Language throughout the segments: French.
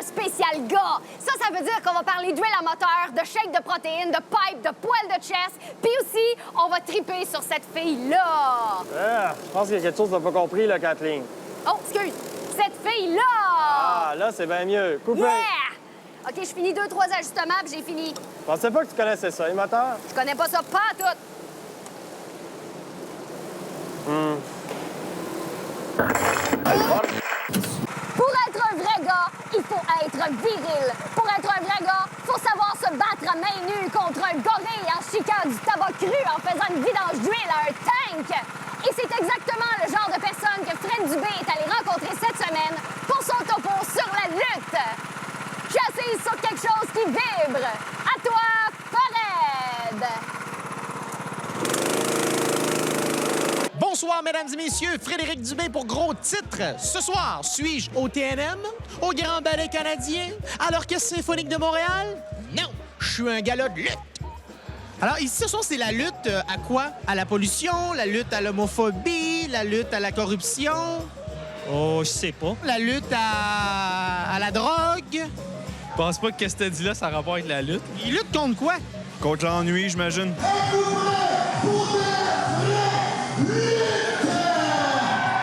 spécial gars. Ça veut dire qu'on va parler d'huile à moteur, de shake de protéines, de pipe, de poils de chest. Puis aussi, on va triper sur cette fille-là. Je pense qu'il y a quelque chose que t'as pas compris, là, Kathleen. Oh, excuse. Cette fille-là! Ah, là, c'est bien mieux. Coupez. Yeah! OK, je finis 2-3 ajustements, puis j'ai fini. Je pensais pas que tu connaissais ça, les moteurs. Je connais pas ça pas à tout. Pour être un vrai gars, il faut être viril. Pour être un vrai gars, faut savoir se battre à main nue contre un gorille en chiquant du tabac cru en faisant une vidange d'huile à un tank. Et c'est exactement le genre de personne que Fred Dubé est allé rencontrer cette semaine pour son topo sur la lutte. Je suis assise sur quelque chose qui vibre. À toi, Fred! Bonsoir, mesdames et messieurs. Frédéric Dubé pour Gros Titre. Ce soir, suis-je au TNM, au Grand Ballet canadien, à l'Orchestre symphonique de Montréal? Non, je suis un gala de lutte. Alors ici, ce soir, c'est la lutte à quoi? À la pollution, la lutte à l'homophobie, la lutte à la corruption, Oh, je sais pas. la lutte à la drogue. Je pense pas que ce que t'as dit là, ça a rapport avec la lutte. Il lutte contre quoi? Contre l'ennui, j'imagine.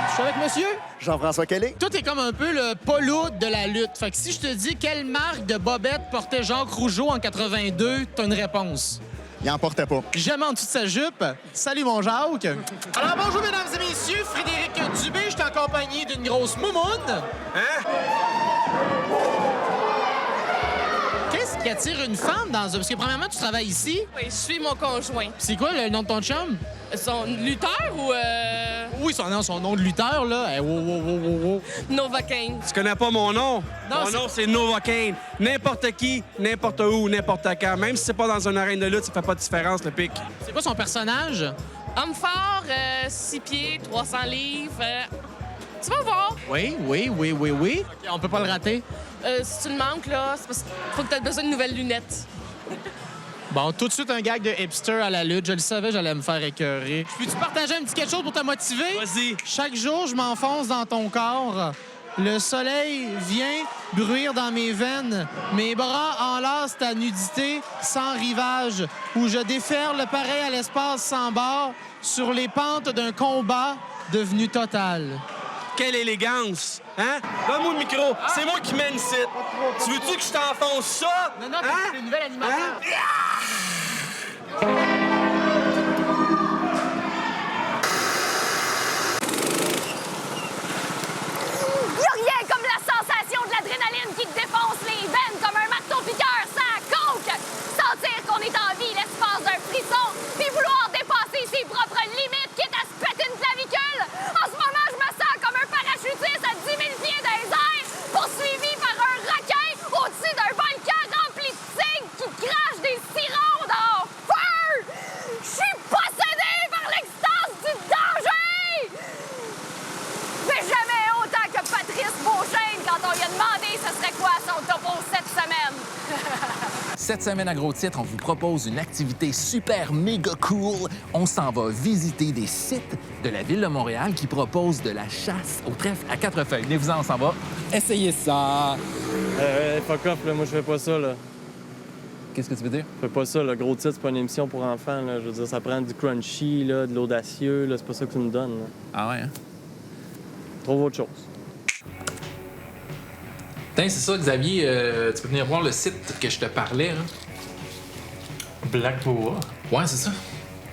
Je suis avec monsieur. Jean-François Kelly. Toi, t'es comme un peu le polo de la lutte. Fait que si je te dis quelle marque de bobette portait Jacques Rougeau en 82, t'as une réponse. Il en portait pas. Jamais en dessous de sa jupe. Salut, mon Jacques. Alors, bonjour, mesdames et messieurs. Frédéric Dubé, je suis accompagné d'une grosse moumoune. Hein? Qu'est-ce qui attire une femme dans un... Parce que, premièrement, tu travailles ici. Oui, je suis mon conjoint. C'est quoi le nom de ton chum? Son lutteur ou Oui, son nom de lutteur, là. Hey, wow. Novocaine? Tu connais pas mon nom? Non, Mon c'est- nom, c'est Novocaine. N'importe qui, n'importe où, n'importe quand. Même si c'est pas dans une arène de lutte, ça fait pas de différence, le pic. C'est quoi son personnage? Homme fort, 6 pieds, 300 livres. Tu vas voir. Oui. OK, on peut pas le rater. Si tu le manques, là, c'est parce qu'il faut que tu aies besoin de nouvelles lunettes. Bon, tout de suite, un gag de hipster à la lutte. Je le savais, j'allais me faire écœurer. Peux-tu partager un petit quelque chose pour te motiver? Vas-y. Chaque jour, je m'enfonce dans ton corps. Le soleil vient bruire dans mes veines. Mes bras enlacent ta nudité sans rivage, où je déferle pareil à l'espace sans bord sur les pentes d'un combat devenu total. Quelle élégance! Hein? Donne-moi le micro. C'est moi qui mène ici. Tu veux-tu que je t'enfonce ça? Non, Hein? c'est une nouvelle animateur. Y a rien comme la sensation de l'adrénaline qui te défonce les veines comme un marteau-piqueur sans coke! Sentir qu'on est en vie l'espace d'un frisson, puis vouloir dépasser ses propres limites, quitte à se péter une clavicule! En ce moment, je me sens comme un parachutiste à 10 000 pieds dans les airs, poursuivi par un requin au-dessus d'un volcan rempli de tigres qui crache des sirons en feu! Je suis possédé par l'extase du danger! Mais jamais autant que Patrice Beauchesne quand on lui a demandé ce serait quoi son topo cette semaine. Cette semaine à Gros Titre, on vous propose une activité super méga cool. On s'en va visiter des sites de la Ville de Montréal qui proposent de la chasse au trèfle à 4 feuilles. Venez-vous-en, on s'en va. Essayez ça. Fuck off, là. Moi, je fais pas ça, là. Qu'est-ce que tu veux dire? Je fais pas ça, là. Gros titre, c'est pas une émission pour enfants, là. Je veux dire, ça prend du crunchy, là, de l'audacieux, là. C'est pas ça que tu me donnes, là. Ah ouais, hein? Trouve autre chose. Tiens, c'est ça, Xavier. Tu peux venir voir le site que je te parlais, hein? Black Boa. Ouais, c'est ça.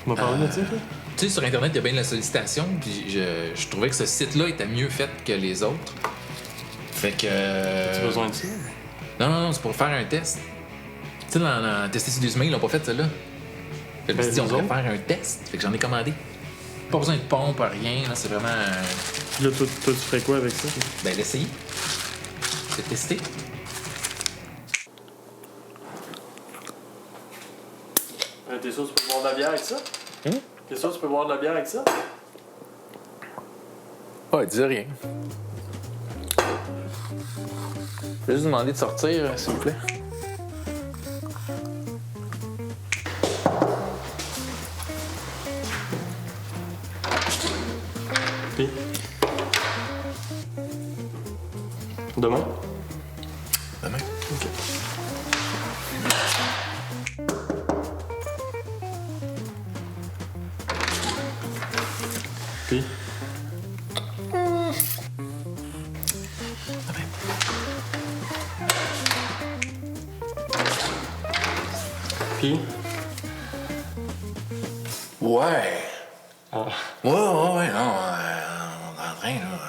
Tu m'as parlé de ça, toi? Tu sais, sur Internet, il y a bien de la sollicitation, puis je trouvais que ce site-là était mieux fait que les autres. Fait que... Tu as besoin de ça? Non, c'est pour faire un test. Tu sais, dans Tester sur 12 000, ils l'ont pas fait, celle-là. Fait que je me suis dit, on nous pourrait autres. faire un test. Fait que j'en ai commandé. Pas besoin de pompe, rien, là, c'est vraiment... Puis là, toi, tu ferais quoi avec ça? Ben, l'essayer. C'est tester. T'es sûr que tu peux boire de la bière avec ça? T'es sûr que tu peux boire de la bière avec ça? Ouais, dis rien. Je vais juste demander de sortir, s'il vous plaît. Puis? Demain? Puis? Ouais. Ah. Ouais, non, on est en train, là.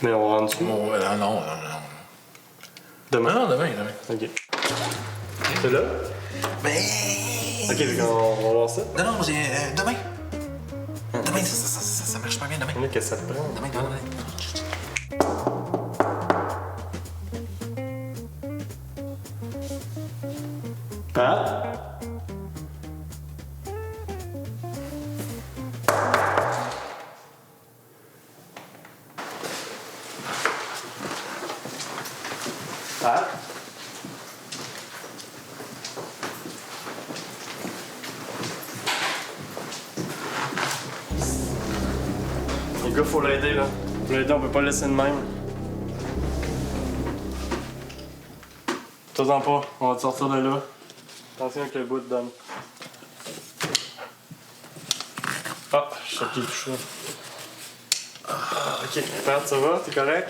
Mais on rentre dessus? Ouais, non. Demain? Non, demain. OK. C'est là? Ben... OK, on va voir ça. Non, c'est demain. Demain, ça marche pas bien, demain. Mais qu'est-ce que ça te prend? Demain. Pat? Pat? Les gars, faut l'aider, là. Faut l'aider, on peut pas le laisser de même. T'en pas, on va te sortir de là. Attention avec le bout de donne. Ah, je suis choqué tout chaud. Ok, Pat, ça va? T'es correct?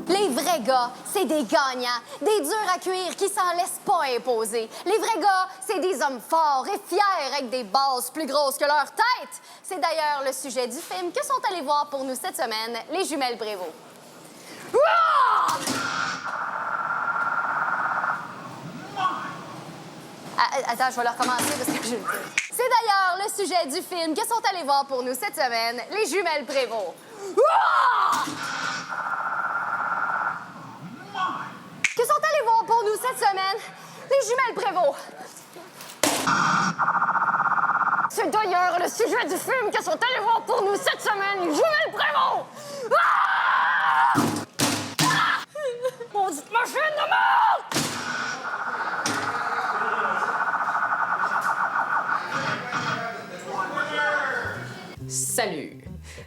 Les vrais gars, c'est des gagnants, des durs à cuire qui s'en laissent pas imposer. Les vrais gars, c'est des hommes forts et fiers avec des bases plus grosses que leur tête. C'est d'ailleurs le sujet du film que sont allés voir pour nous cette semaine les jumelles Prévost. Ah! Attends, je vais le recommencer parce que je... C'est d'ailleurs le sujet du film que sont allés voir pour nous cette semaine les jumelles Prévost. Ah! Que sont allés voir pour nous cette semaine les jumelles Prévost. C'est d'ailleurs le sujet du film que sont allés voir pour nous cette semaine les jumelles Prévost. Ah! Ah! Maudite machine de mort! Salut!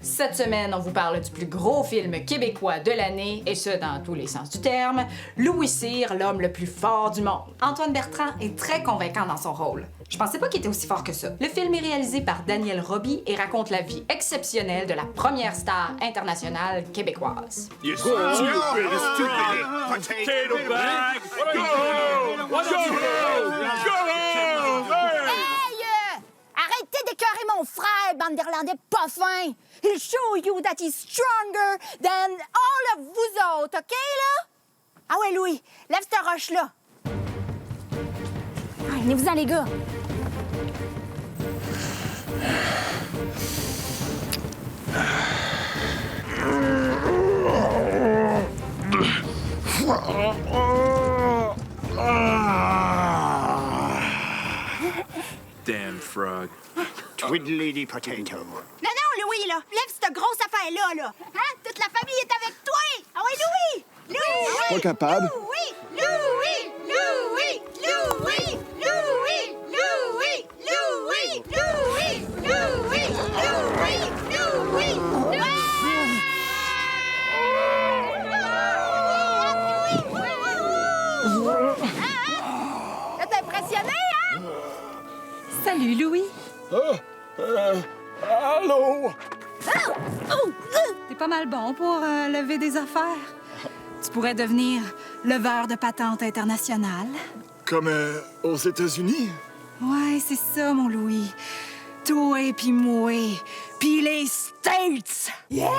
Cette semaine, on vous parle du plus gros film québécois de l'année, et ce, dans tous les sens du terme, Louis Cyr, l'homme le plus fort du monde. Antoine Bertrand est très convaincant dans son rôle. Je pensais pas qu'il était aussi fort que ça. Le film est réalisé par Daniel Roby et raconte la vie exceptionnelle de la première star internationale québécoise. Arrêtez d'écœurer mon frère, bande d'Irlandais pas fin! He'll show you that he's stronger than all of vous autres, OK, là? Ah ouais, Louis, lève cette roche-là. Ah, venez-vous-en, les gars. Damn frog. Twiddly potato. Non, Louis, là, lève cette grosse affaire-là, là. Hein? Toute la famille est avec toi! Ah ouais, Louis! Louis! Pas capable. Louis! Louis! Louis! Louis! Louis! Louis! Louis! Louis! Louis! Louis! Louis! T'es impressionné, hein? Salut, Louis! Allô? T'es pas mal bon pour lever des affaires. Tu pourrais devenir leveur de patente internationale. Comme aux États-Unis? Ouais, c'est ça, mon Louis. Toi pis moi, pis les States! Yeah!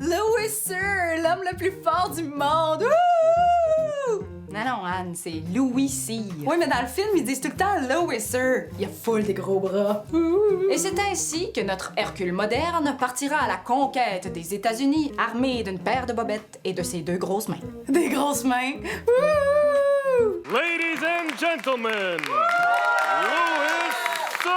Louis Cyr, l'homme le plus fort du monde! Wouh! Non, Anne, c'est Louis Cyr. Oui, mais dans le film, ils disent tout le temps Louis Cyr. Il a full des gros bras. Et c'est ainsi que notre Hercule moderne partira à la conquête des États-Unis, armé d'une paire de bobettes et de ses 2 grosses mains. Des grosses mains! Wouh! Ladies and gentlemen, Louis Cyr!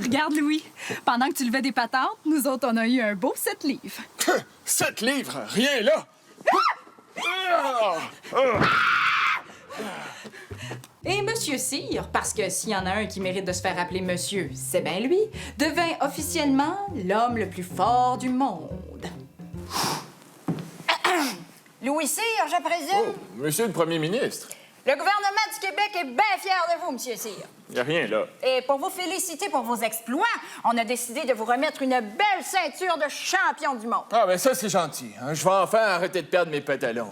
Regarde, Louis, pendant que tu levais des patentes, nous autres, on a eu un beau 7 livres. 7 livres, rien là! Et Monsieur Cyr, parce que s'il y en a un qui mérite de se faire appeler Monsieur, c'est bien lui, devint officiellement l'homme le plus fort du monde. Louis Cyr, je présume. Monsieur le Premier ministre. Le gouvernement du Québec est bien fier de vous, Monsieur Cyr. Y a rien là. Et pour vous féliciter pour vos exploits, on a décidé de vous remettre une belle ceinture de champion du monde. Ah, ben ça, c'est gentil. Hein. Je vais enfin arrêter de perdre mes pantalons.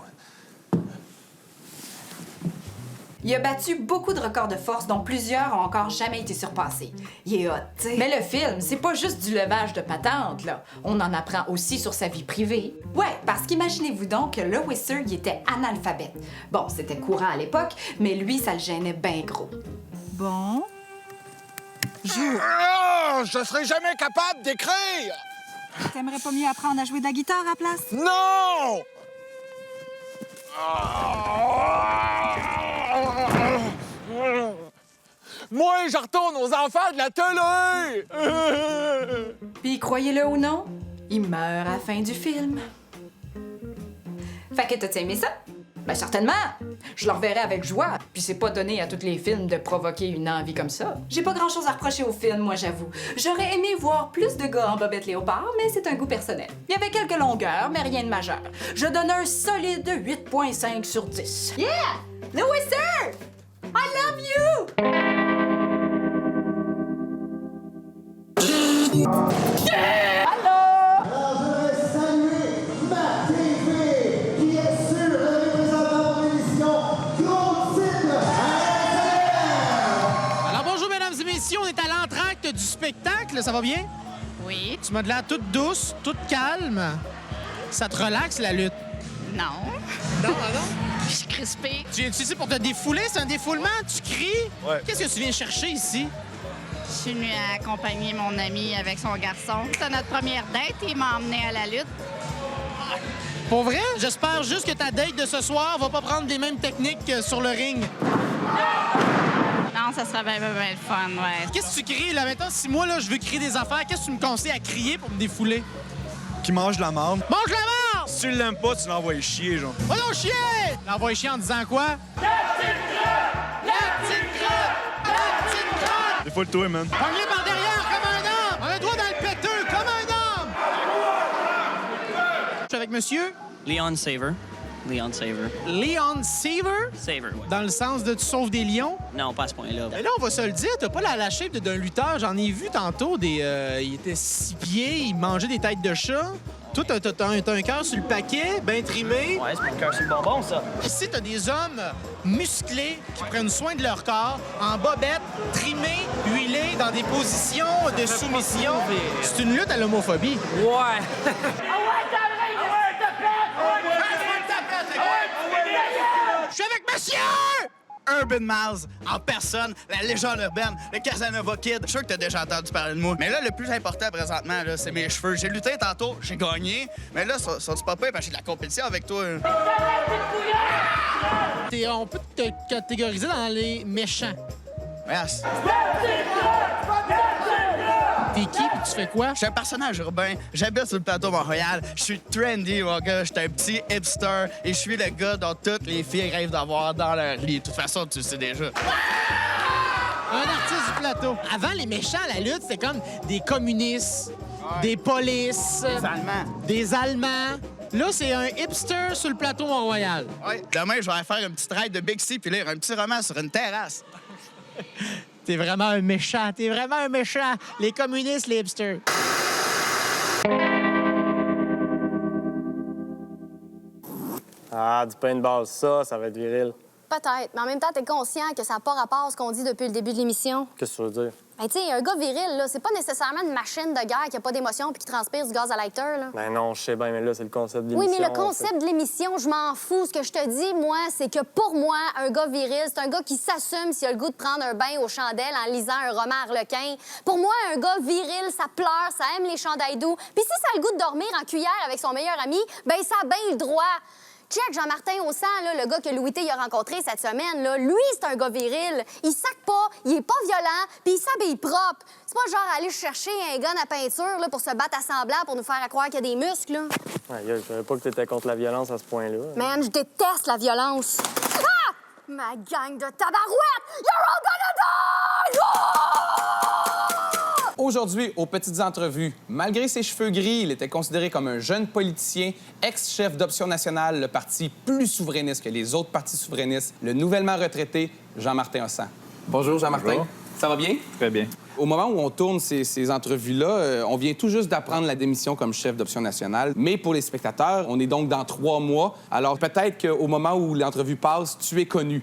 Il a battu beaucoup de records de force dont plusieurs ont encore jamais été surpassés. Il est hot, t'sais. Mais le film, c'est pas juste du levage de patente, là. On en apprend aussi sur sa vie privée. Ouais, parce qu'imaginez-vous donc que Louis Cyr, il était analphabète. Bon, c'était courant à l'époque, mais lui, ça le gênait bien gros. Bon. Je serai jamais capable d'écrire! T'aimerais pas mieux apprendre à jouer de la guitare à la place? Non! Moi, je retourne aux enfants de la télé! Puis, croyez-le ou non, il meurt à la fin du film. Fait que t'as aimé ça? Ben certainement! Je le reverrai avec joie, puis c'est pas donné à tous les films de provoquer une envie comme ça. J'ai pas grand-chose à reprocher au film, moi, j'avoue. J'aurais aimé voir plus de gars en bobette léopard, mais c'est un goût personnel. Il y avait quelques longueurs, mais rien de majeur. Je donne un solide 8.5 sur 10. Yeah! Louis Cyr! I love you! Alors bonjour, mesdames et messieurs, on est à l'entracte du spectacle, ça va bien? Oui. Tu m'as de l'air toute douce, toute calme. Ça te relaxe, la lutte? Non. Non, non. Je suis crispée. Tu viens ici pour te défouler? C'est un défoulement? Tu cries? Ouais. Qu'est-ce que tu viens chercher ici? Je suis venue accompagner mon ami avec son garçon. C'était notre première date et il m'a emmené à la lutte. Pour vrai? J'espère juste que ta date de ce soir va pas prendre les mêmes techniques que sur le ring. Non, ça serait bien le fun, ouais. Qu'est-ce que tu cries, là? Maintenant, si moi, là, je veux crier des affaires, qu'est-ce que tu me conseilles à crier pour me défouler? Qui mange de la marde. Mange la mort! Si tu l'aimes pas, tu l'envoies chier, genre. Va donc chier! L'envoie chier en disant quoi? La petite crotte! La petite crotte! La petite crotte! C'est full toi, man. Pogne par derrière comme un homme! On a le droit dans le péteux comme un homme! Je suis avec monsieur Leon Saver. Leon Saver. Leon Saver? Saver, oui. Dans le sens de tu sauves des lions? Non, pas à ce point-là. Mais là, on va se le dire, t'as pas la shape d'un lutteur. J'en ai vu tantôt il était 6 pieds, il mangeait des têtes de chat. Toi, t'as un cœur sur le paquet, bien trimé. Ouais, c'est pas le cœur sur le bonbon, ça. Ici, t'as des hommes musclés qui prennent soin de leur corps, en bobette, trimés, huilés, dans des positions de soumission. C'est une lutte à l'homophobie. Ouais. Je suis avec monsieur! Urban Miles, en personne, la légende urbaine, le Casanova Kid. Je suis sûr que t'as déjà entendu parler de moi. Mais là, le plus important présentement, là, c'est mes cheveux. J'ai lutté tantôt, j'ai gagné. Mais là, sont-tu pas pire parce que j'ai de la compétition avec toi? On peut te catégoriser dans les méchants. Yes. T'es qui pis tu fais quoi? Je suis un personnage urbain. J'habite sur le plateau Mont-Royal. Je suis trendy, mon gars. Je suis un petit hipster. Et je suis le gars dont toutes les filles rêvent d'avoir dans leur lit. De toute façon, tu le sais déjà. Un artiste du plateau. Avant, les méchants à la lutte, c'était comme des communistes, des polices... Des Allemands. Des Allemands. Là, c'est un hipster sur le plateau Mont-Royal. Ouais. Demain, je vais aller faire une petite ride de Big C puis lire un petit roman sur une terrasse. T'es vraiment un méchant. T'es vraiment un méchant. Les communistes, les hipsters. Ah, du paintball, ça va être viril. Peut-être, mais en même temps, t'es conscient que ça n'a pas rapport à ce qu'on dit depuis le début de l'émission. Qu'est-ce que tu veux dire? Ben, tu sais, un gars viril, là, c'est pas nécessairement une machine de guerre qui a pas d'émotion puis qui transpire du gaz à lighter, là. Ben non, je sais bien, mais là, c'est le concept de Oui, l'émission. mais le concept de l'émission, je m'en fous. Ce que je te dis, moi, c'est que pour moi, un gars viril, c'est un gars qui s'assume s'il a le goût de prendre un bain aux chandelles en lisant un roman harlequin. Pour moi, un gars viril, ça pleure, ça aime les chandails doux. Puis si ça a le goût de dormir en cuillère avec son meilleur ami, ben ça a bien le droit. check Jean-Martin Hossan, là, le gars que Louis T a rencontré cette semaine, là. Lui, c'est un gars viril. Il sac pas, il est pas violent, puis il s'habille propre. C'est pas genre aller chercher un gun à peinture là, pour se battre à semblant pour nous faire croire qu'il y a des muscles, là. Aïe, je savais pas que t'étais contre la violence à ce point-là. Man, je déteste la violence. Ah! Ma gang de tabarouettes! You're all gonna die! Oh! Aujourd'hui, aux petites entrevues, malgré ses cheveux gris, il était considéré comme un jeune politicien, ex-chef d'Option nationale, le parti plus souverainiste que les autres partis souverainistes, le nouvellement retraité Jean-Martin Hossan. Bonjour, Jean-Martin. Bonjour. Ça va bien? Très bien. Au moment où on tourne ces entrevues-là, on vient tout juste d'apprendre la démission comme chef d'Option nationale. Mais pour les spectateurs, on est donc dans 3 mois. Alors peut-être qu'au moment où l'entrevue passe, tu es connu.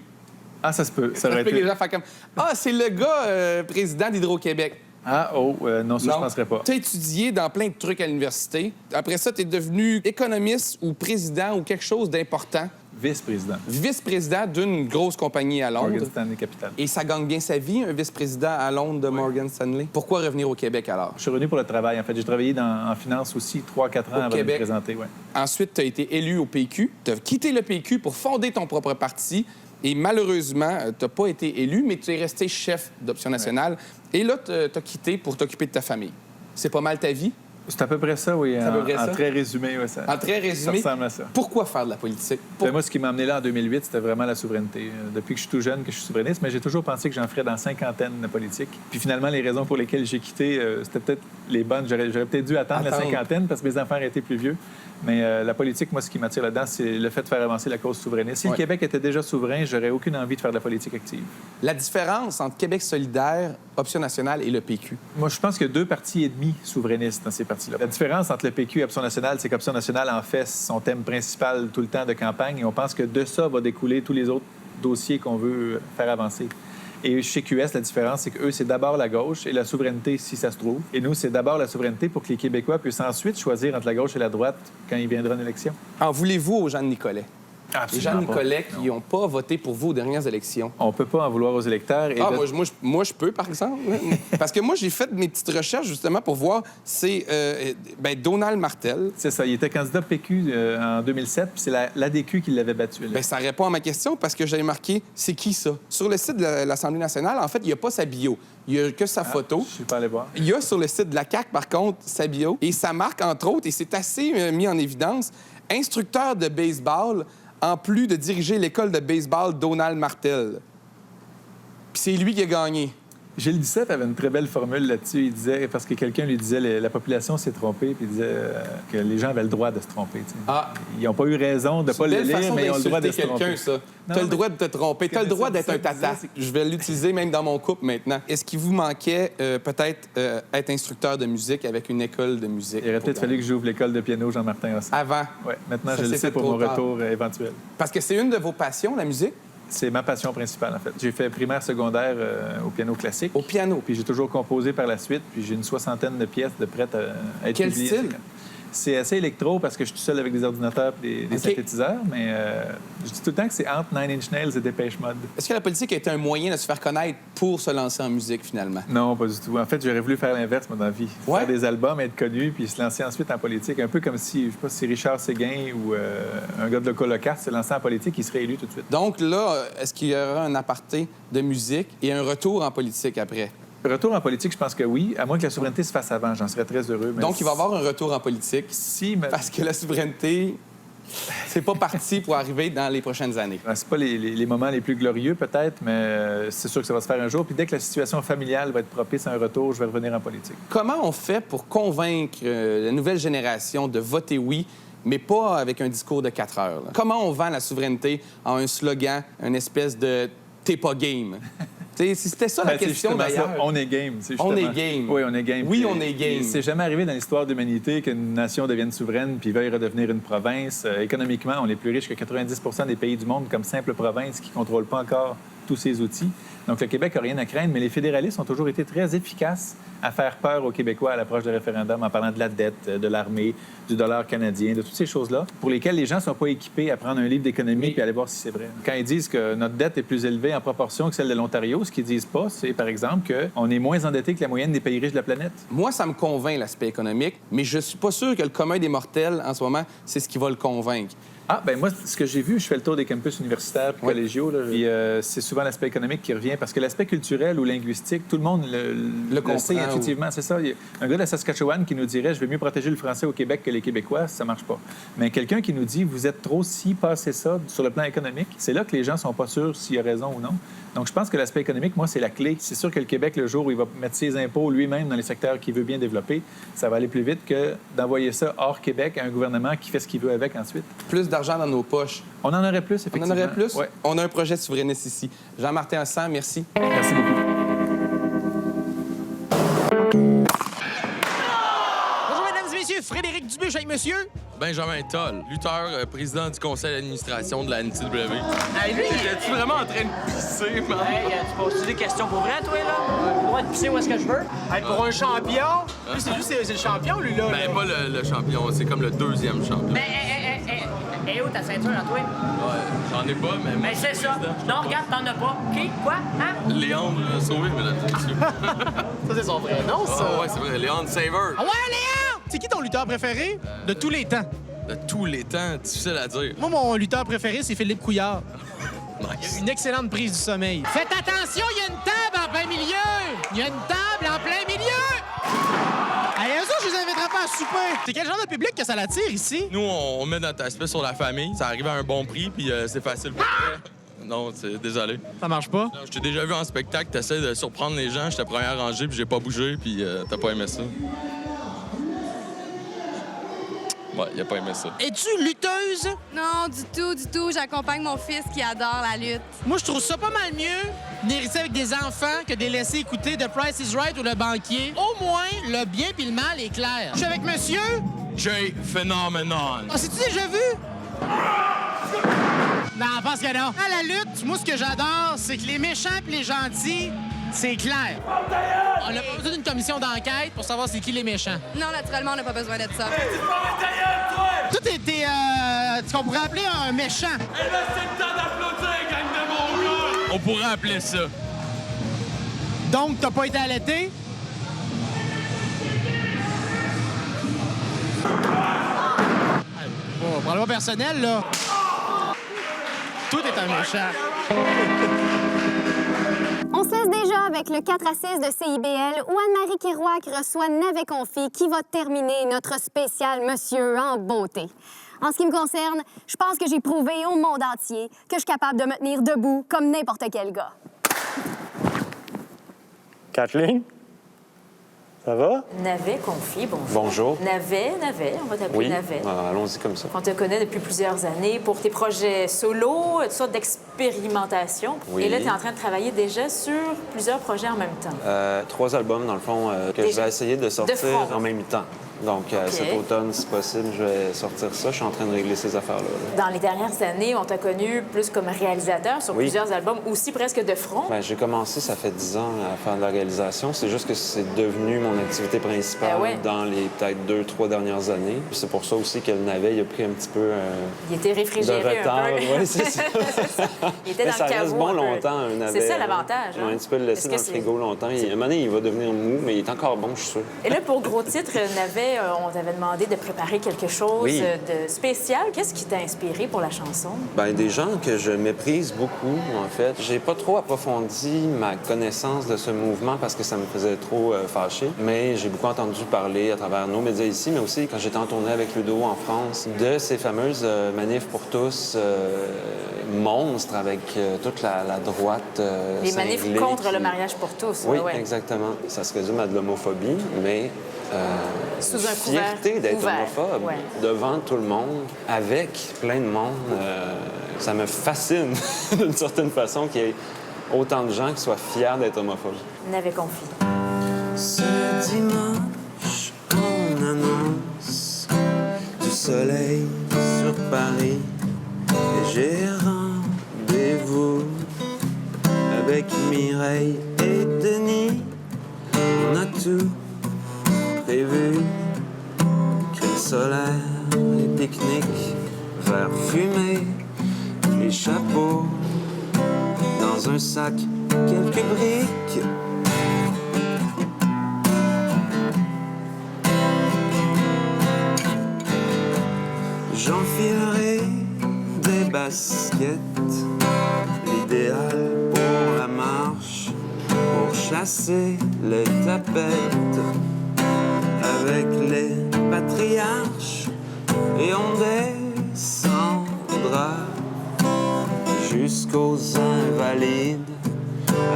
Ah, ça se peut. Ça aurait peut que été... les gens fassent comme « Ah, c'est le gars président d'Hydro-Québec ». Ah, non, ça, je penserais pas. Tu as étudié dans plein de trucs à l'université. Après ça, tu es devenu économiste ou président ou quelque chose d'important. Vice-président. Vice-président d'une grosse compagnie à Londres. Morgan Stanley Capital. Et ça gagne bien sa vie, un vice-président à Londres de Morgan Stanley. Pourquoi revenir au Québec alors? Je suis revenu pour le travail. En fait, j'ai travaillé en finance aussi 3-4 ans avant de me présenter. Ouais. Ensuite, tu as été élu au PQ. Tu as quitté le PQ pour fonder ton propre parti. Et malheureusement, tu n'as pas été élu, mais tu es resté chef d'Option nationale. Ouais. Et là, tu as quitté pour t'occuper de ta famille. C'est pas mal ta vie? C'est à peu près ça, oui. En très résumé, oui. En très résumé, ça ressemble à ça. Pourquoi faire de la politique? Moi, ce qui m'a amené là en 2008, c'était vraiment la souveraineté. Depuis que je suis tout jeune, que je suis souverainiste, mais j'ai toujours pensé que j'en ferais dans 50aine de politique. Puis finalement, les raisons pour lesquelles j'ai quitté, c'était peut-être les bonnes. J'aurais peut-être dû attendre la 50aine parce que mes enfants étaient plus vieux. Mais la politique, moi, ce qui m'attire là-dedans, c'est le fait de faire avancer la cause souverainiste. Si le Québec était déjà souverain, j'aurais aucune envie de faire de la politique active. La différence entre Québec solidaire, Option nationale et le PQ? Moi, je pense qu'il y a 2 partis et demi souverainistes dans ces partis-là. La différence entre le PQ et Option nationale, c'est qu'Option nationale en fait son thème principal tout le temps de campagne et on pense que de ça va découler tous les autres dossiers qu'on veut faire avancer. Et chez QS, la différence, c'est qu'eux, c'est d'abord la gauche et la souveraineté, si ça se trouve. Et nous, c'est d'abord la souveraineté pour que les Québécois puissent ensuite choisir entre la gauche et la droite quand il viendra une élection. En voulez-vous aux gens de Nicolet? Absolument les gens de Nicolet pas. qui n'ont pas voté pour vous aux dernières élections. On peut pas en vouloir aux électeurs. Et moi, je peux, par exemple. Parce que moi, j'ai fait mes petites recherches, justement, pour voir. C'est Donald Martel. C'est ça. Il était candidat PQ en 2007, puis c'est l'ADQ qui l'avait battu. Ça répond à ma question parce que j'avais marqué « C'est qui, ça? » Sur le site de l'Assemblée nationale, en fait, il n'y a pas sa bio. Il n'y a que sa photo. Je suis pas allé voir. Il y a sur le site de la CAQ, par contre, sa bio. Et ça marque, entre autres, et c'est assez mis en évidence, instructeur de baseball en plus de diriger l'école de baseball Donald Martel. Puis c'est lui qui a gagné. Gilles Duceppe avait une très belle formule là-dessus. Il disait, parce que quelqu'un lui disait la population s'est trompée, puis il disait que les gens avaient le droit de se tromper. T'sais. Ah. Ils n'ont pas eu raison de ne pas le lire, mais ils ont le droit de se tromper. Tu as le droit de te tromper. Tu as le droit d'être un tata. Je vais l'utiliser même dans mon couple maintenant. Est-ce qu'il vous manquait peut-être être instructeur de musique avec une école de musique? Il aurait peut-être fallu que j'ouvre l'école de piano Jean-Martin Hossan. Avant? Oui, maintenant je le sais pour mon retour éventuel. Parce que c'est une de vos passions, la musique? C'est ma passion principale, en fait. J'ai fait primaire, secondaire au piano classique. Au piano? Puis j'ai toujours composé par la suite. Puis j'ai une 60aine de pièces de prêtes à être Quel publiées. style? C'est assez électro parce que je suis tout seul avec des ordinateurs et des synthétiseurs, mais je dis tout le temps que c'est entre Nine Inch Nails et Dépêche Mode. Est-ce que la politique a été un moyen de se faire connaître pour se lancer en musique, finalement? Non, pas du tout. En fait, j'aurais voulu faire l'inverse, moi, dans la vie. Ouais? Faire des albums, être connu, puis se lancer ensuite en politique. Un peu comme si, je sais pas si c'est Richard Séguin ou un gars de Locolocat se lançait en politique, il serait élu tout de suite. Donc là, est-ce qu'il y aura un aparté de musique et un retour en politique après? Retour en politique, je pense que oui, à moins que la souveraineté se fasse avant. J'en serais très heureux. Mais donc, il va y avoir un retour en politique parce que la souveraineté, c'est pas parti pour arriver dans les prochaines années. C'est pas les moments les plus glorieux, peut-être, mais c'est sûr que ça va se faire un jour. Puis dès que la situation familiale va être propice à un retour, je vais revenir en politique. Comment on fait pour convaincre la nouvelle génération de voter oui, mais pas avec un discours de 4 heures? Là? Comment on vend la souveraineté en un slogan, une espèce de « t'es pas game ». C'était ça la question, d'ailleurs. On est game. On est game. Oui, on est game. Oui, on est game. C'est jamais arrivé dans l'histoire de l'humanité qu'une nation devienne souveraine puis veuille redevenir une province. Économiquement, on est plus riche que 90 des pays du monde comme simple province qui ne contrôle pas encore tous ces outils. Donc, le Québec n'a rien à craindre, mais les fédéralistes ont toujours été très efficaces à faire peur aux Québécois à l'approche du référendum en parlant de la dette, de l'armée, du dollar canadien, de toutes ces choses-là, pour lesquelles les gens ne sont pas équipés à prendre un livre d'économie puis aller voir si c'est vrai. Quand ils disent que notre dette est plus élevée en proportion que celle de l'Ontario, ce qu'ils disent pas, c'est, par exemple, qu'on est moins endetté que la moyenne des pays riches de la planète. Moi, ça me convainc, l'aspect économique, mais je suis pas sûr que le commun des mortels, en ce moment, c'est ce qui va le convaincre. Ah, ben moi, ce que j'ai vu, je fais le tour des campus universitaires puis collégiaux, là, puis c'est souvent l'aspect économique qui revient, parce que l'aspect culturel ou linguistique, tout le monde le sait comprend, intuitivement, c'est ça. Il y a un gars de Saskatchewan qui nous dirait « Je vais mieux protéger le français au Québec que les Québécois », ça marche pas. Mais quelqu'un qui nous dit « Vous êtes trop si passé ça sur le plan économique », c'est là que les gens sont pas sûrs s'il a raison ou non. Donc, je pense que l'aspect économique, moi, c'est la clé. C'est sûr que le Québec, le jour où il va mettre ses impôts lui-même dans les secteurs qu'il veut bien développer, ça va aller plus vite que d'envoyer ça hors Québec à un gouvernement qui fait ce qu'il veut avec ensuite. Plus d'argent dans nos poches. On en aurait plus, effectivement. On en aurait plus? Ouais. On a un projet souverainiste ici. Jean-Martin Hassan, merci. Merci beaucoup. Bonjour, mesdames et messieurs. Frédéric Dubuche avec monsieur. Benjamin Toll, lutteur, président du conseil d'administration de la NCW. Hey, lui, Es-tu vraiment en train de pisser, man? hey, tu poses des questions pour vrai, toi, là? J'ai le droit de pisser où est-ce que je veux? Hey, pour un champion. Lui, c'est le champion, lui, là. Ben, pas le champion, c'est comme le deuxième champion. Et où ta ceinture, là, toi? Ouais, j'en ai pas, mais... Ben, c'est ça. Non, regarde, t'en as pas. Qui? Quoi? Hein? Léandre Sauvé, mesdames et messieurs. Ça, c'est son vrai nom, ça. Ah ouais, c'est vrai, Léandre Saver. Ah ouais, Léon! C'est qui ton lutteur préféré de tous les temps? De tous les temps, difficile à dire. Moi, mon lutteur préféré, c'est Philippe Couillard. Nice. Il a une excellente prise du sommeil. Faites attention, il y a une table en plein milieu! Il y a une table en plein milieu! Hey, eux autres, je les inviterai pas à souper. C'est quel genre de public que ça l'attire ici? Nous, on met notre aspect sur la famille. Ça arrive à un bon prix, puis c'est facile pour vrai. Non, c'est désolé. Ça marche pas? Non, je t'ai déjà vu en spectacle, t'essaies de surprendre les gens. J'étais première rangée, puis j'ai pas bougé, puis t'as pas aimé ça. Ouais, il a pas aimé ça. Es-tu lutteuse? Non, du tout. J'accompagne mon fils qui adore la lutte. Moi, je trouve ça pas mal mieux venir ici avec des enfants que de les laisser écouter The Price is Right ou Le Banquier. Au moins, le bien puis le mal est clair. Je suis avec monsieur? Jay Phenomenon. Ah, c'est-tu déjà vu? Non, pense que non. À la lutte, moi, ce que j'adore, c'est que les méchants et les gentils, c'est clair. On a pas besoin d'une commission d'enquête pour savoir c'est qui les méchants. Non, naturellement, on n'a pas besoin de ça. Toi, t'es ce qu'on pourrait appeler un méchant. Et là, c'est le temps d'applaudir, gang de mon gars! On pourrait appeler ça. Donc, t'as pas été allaité? Bon, prends-le pas personnel, là. Tout est un méchant. On se laisse déjà avec le 4 à 6 de CIBL où Anne-Marie Kerouac reçoit Navet Confi qui va terminer notre spécial Monsieur en beauté. En ce qui me concerne, je pense que j'ai prouvé au monde entier que je suis capable de me tenir debout comme n'importe quel gars. Kathleen? Ça va? Navet Confi, bonjour. Bonjour. Navet, on va t'appeler Oui, Navet. allons-y comme ça. On te connaît depuis plusieurs années pour tes projets solo, toutes sortes d'expérimentation. Oui. Et là, tu es en train de travailler déjà sur plusieurs projets en même temps. 3 albums, dans le fond, que je vais essayer de sortir front. en même temps. Donc, cet automne, si possible, je vais sortir ça. Je suis en train de régler ces affaires-là. Dans les dernières années, on t'a connu plus comme réalisateur sur plusieurs albums, aussi presque de front. Bien, j'ai commencé, ça fait 10 ans, à faire de la réalisation. C'est juste que c'est devenu mon activité principale dans les peut-être 2-3 dernières années. C'est pour ça aussi que le Navet, il a pris un petit peu il était réfrigéré de retard. un peu. Oui, c'est ça. Il était dans ça le caveau reste bon un peu. longtemps, un Navet. C'est ça l'avantage. Hein? Tu peux le laisser dans le frigo longtemps. À un moment donné, il va devenir mou, mais il est encore bon, je suis sûr. Et là, pour gros titre, Navet, on t'avait demandé de préparer quelque chose de spécial. Qu'est-ce qui t'a inspiré pour la chanson? Bien, des gens que je méprise beaucoup, en fait. J'ai pas trop approfondi ma connaissance de ce mouvement parce que ça me faisait trop fâcher. Mais j'ai beaucoup entendu parler à travers nos médias ici, mais aussi quand j'étais en tournée avec Ludo en France, de ces fameuses manifs pour tous monstres avec toute la droite Les manifs cinglée contre le mariage pour tous. Oui, exactement. Ça se résume à de l'homophobie, mais sous un fierté d'être homophobe devant tout le monde, avec plein de monde. Ça me fascine d'une certaine façon qu'il y ait autant de gens qui soient fiers d'être homophobes. Navet Confi. Ce dimanche, on annonce du soleil sur Paris et j'ai rendez-vous avec Mireille et Denis. On a tout prévu, crème solaire, les pique-niques, verre fumé, les chapeaux, dans un sac, quelques briques. J'enfilerai basket, l'idéal pour la marche, pour chasser les tapettes avec les patriarches, et on descendra jusqu'aux invalides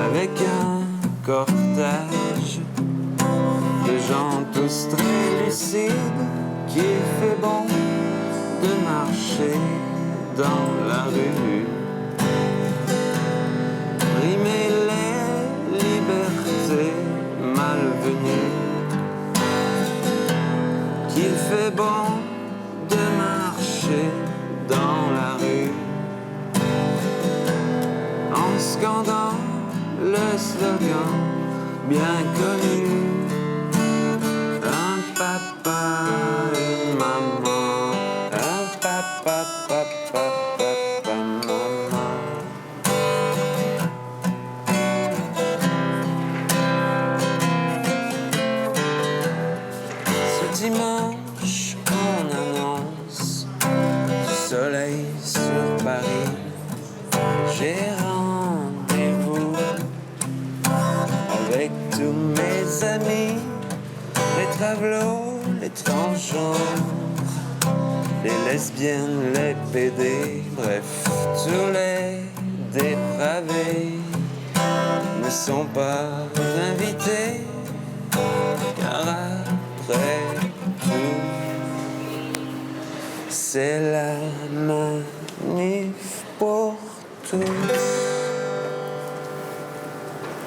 avec un cortège de gens tous très lucides qu'il fait bon de marcher dans la rue. Rimer les libertés malvenues, qu'il fait bon de marcher dans la rue en scandant le slogan bien connu: un papa, une maman, un papa, papa, papa, maman. Ce dimanche, on annonce du soleil sur Paris. J'ai rendez-vous avec tous mes amis, les travelots, les transgenres, les lesbiennes, les PD, bref, tous les dépravés ne sont pas invités, car après tout, c'est la manif pour tous.